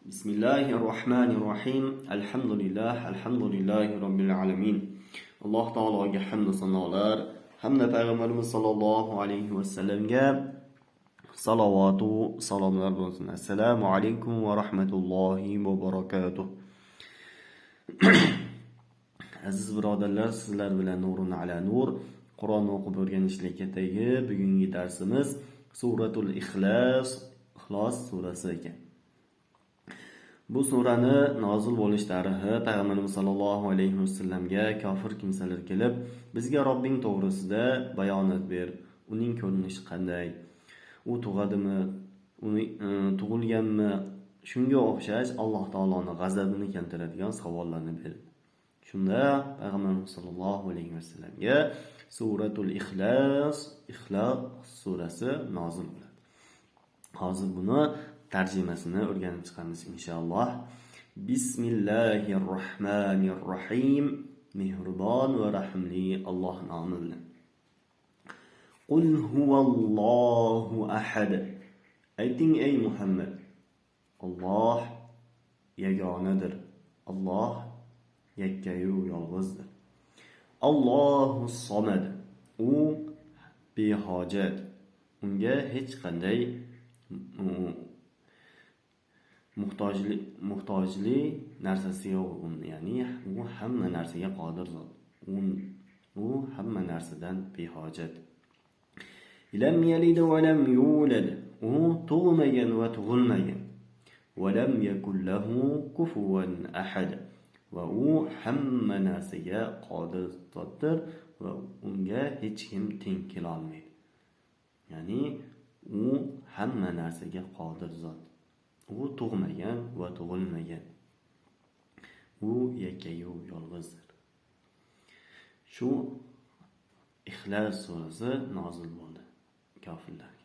Bismillahirrohmanirrohim. Alhamdulillahi robbil alamin. Alloh taologa hamd sanolar, hamda payg'ambarimiz sollallohu alayhi vasallamga salovatu salomlar bo'lsin. Assalomu alaykum va rahmatullohi va barakatuh. Aziz birodarlar, sizlar bilan nurun ala nur Qur'on o'qib o'rganishlikdagi bugungi darsimiz suratul Ixlos surasi ekan. Bu surani nozil bo'lish tarixi payg'ambarimiz sollallohu alayhi vasallamga kofir kimsalar kelib, bizga Robbing to'g'risida bayonot ber, uning ko'rinishi qanday, u tug'adimi, tug'ilganmi, shunga o'xshash Alloh taoloning g'azabini keltiradigan savollarni berdi. Shunda payg'ambarimiz sollallohu alayhi vasallamga suratul Ixlos surasi nozil bo'ladi. Hozir buni tarjimasini o'rganib chiqamiz inshaalloh. Bismillahirrohmanirrohim. Mehribon va rahimli Alloh nomi bilan. Qul huvallohu ahad. Ayting ey Muhammad, Alloh yagonadir. Alloh yakkayu yolg'izdir. Allohus somad. U behojat. Unga hech qanday muhtojli narsasi yo'q. Ya'ni u hamma narsaga qodir zot. U hamma narsadan behojat. Lam yalid va lam yulad. U tug'magan va tug'ilmagan. Va lam yakul lahu kufuwan ahad. Va u hamma narsaga qodir zotdir va unga hech kim teng kela olmaydi. Ya'ni u hamma narsaga qodir zot. U tug'magan va tug'ilmagan. U yakkayu yolg'izdir. Shu Ixlos surasi nozil bo'ldi kofirlarga.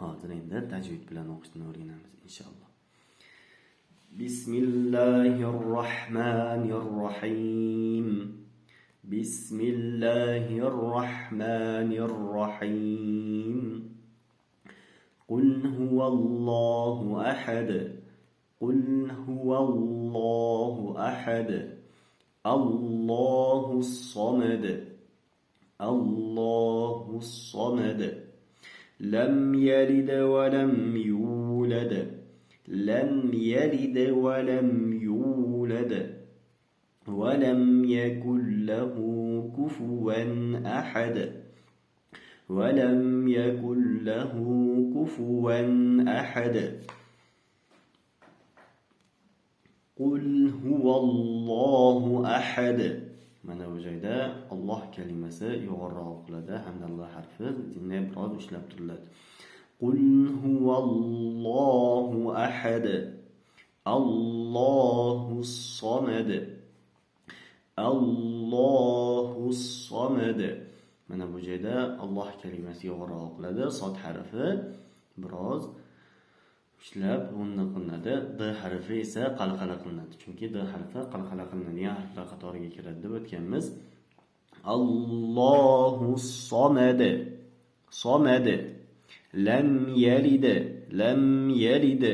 Hozir endi tajvid bilan o'qishni o'rganamiz inshaalloh. Bismillahirrohmanirrohim. Bismillahirrohmanirrohim. قل هو الله أحد. قل هو الله أحد. الله الصمد. الله الصمد. لم يلد ولم يولد. لم يلد ولم يولد. ولم يكن له كفوا أحد. ولم يكن له كفوا أحد. قل هو الله أحد. Mana bu joyda Alloh kalimasi yuqoriroq o'qiladi hamda Allah harfi dinda biroz ushlab turiladi. Qul huvallohu ahad. Allohus somad. Allohus somad. Mana bu joyda Alloh kalimasi yuqoriroq o'qiladi. Sod harfi biroz ushlab g'unna qilinadi. D harfi esa qalqala qilinadi. Chunki D harfi qalqala qilinadigan harflar qatoriga kiradi deb o'tganmiz. Allohus somad. Somad. Lam yalid. Lam yalid.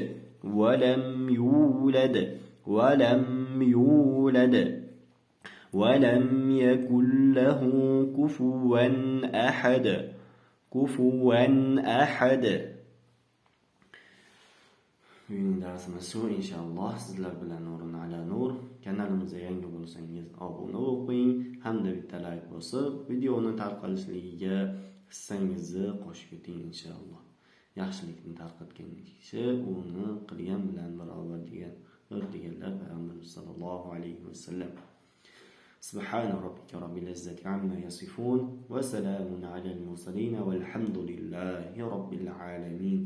Va lam yulad. Va lam yulad. ولم يكن له كفوا أحد. كفوا أحد. Bugungi darsimiz shu inshaalloh. Sizlar bilan nurun ala nur. Kanalimizga yangi bo'lsangiz obuna bo'ling hamda bitta like bosib videoni tarqalishligiga hissangizni qo'shib keting inshaalloh. Yaxshilikni tarqatgan kishi uni qilgan bilan barobar deganlar payg'ambarimiz sollallohu alayhi vasallam. سبحان ربك رب العزة عما يصفون وسلام على المرسلين والحمد لله رب العالمين.